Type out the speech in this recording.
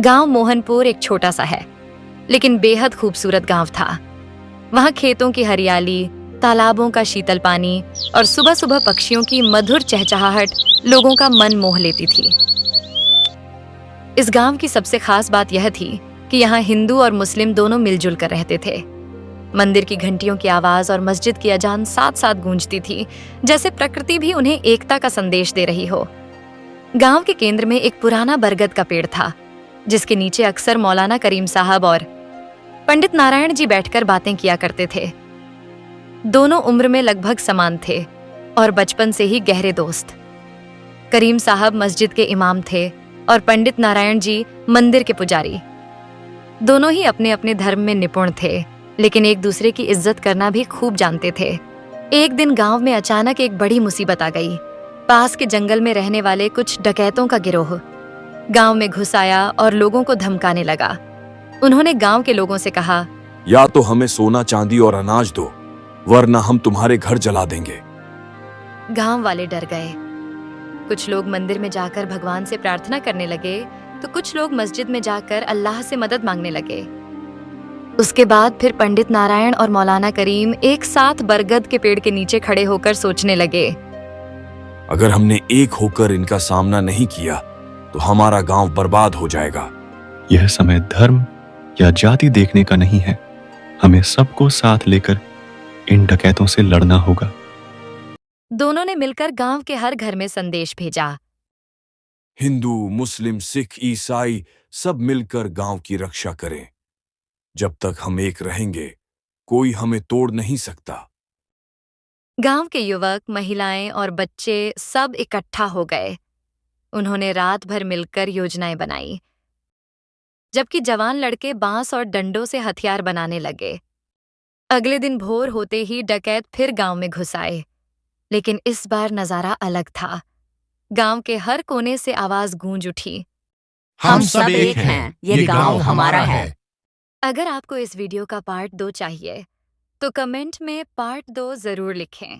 गांव मोहनपुर एक छोटा सा है, लेकिन बेहद खूबसूरत गांव था। वहां खेतों की हरियाली, तालाबों का शीतल पानी और सुबह सुबह पक्षियों की मधुर चहचहाहट लोगों का मन मोह लेती थी। इस गांव की सबसे खास बात यह थी कि यहाँ हिंदू और मुस्लिम दोनों मिलजुल कर रहते थे। मंदिर की घंटियों की आवाज और मस्जिद की अजान साथ साथ गूंजती थी, जैसे प्रकृति भी उन्हें एकता का संदेश दे रही हो। गांव के केंद्र में एक पुराना बरगद का पेड़ था, जिसके नीचे अक्सर मौलाना करीम साहब और पंडित नारायण जी बैठकर बातें किया करते थे। दोनों उम्र में लगभग समान थे और बचपन से ही गहरे दोस्त। करीम साहब मस्जिद के इमाम थे और पंडित नारायण जी मंदिर के पुजारी। दोनों ही अपने अपने धर्म में निपुण थे, लेकिन एक दूसरे की इज्जत करना भी खूब जानते थे। एक दिन गांव में अचानक एक बड़ी मुसीबत आ गई। पास के जंगल में रहने वाले कुछ डकैतों का गिरोह गांव में घुस आया और लोगों को धमकाने लगा। उन्होंने गांव के लोगों से कहा, या तो हमें सोना चांदी और अनाज दो, वरना हम तुम्हारे घर जला देंगे। गांव वाले डर गए। कुछ लोग मंदिर में जाकर भगवान से प्रार्थना करने लगे, तो कुछ लोग मस्जिद में जाकर अल्लाह से मदद मांगने लगे। उसके बाद फिर पंडित नारायण और मौलाना करीम एक साथ बरगद के पेड़ के नीचे खड़े होकर सोचने लगे, अगर हमने एक होकर इनका सामना नहीं किया तो हमारा गांव बर्बाद हो जाएगा। यह समय धर्म या जाति देखने का नहीं है। हमें सबको साथ लेकर इन डकैतों से लड़ना होगा। दोनों ने मिलकर गांव के हर घर में संदेश भेजा। हिंदू, मुस्लिम, सिख, ईसाई सब मिलकर गांव की रक्षा करें। जब तक हम एक रहेंगे, कोई हमें तोड़ नहीं सकता। गांव के युवक, महिलाएं और बच्चे सब इकट्ठा हो गए। उन्होंने रात भर मिलकर योजनाएं बनाई, जबकि जवान लड़के बांस और डंडों से हथियार बनाने लगे। अगले दिन भोर होते ही डकैत फिर गांव में घुस आए, लेकिन इस बार नजारा अलग था। गांव के हर कोने से आवाज गूंज उठी, हम सब एक हैं, ये गांव हमारा है। अगर आपको इस वीडियो का पार्ट 2 चाहिए, तो कमेंट में पार्ट 2 जरूर लिखें।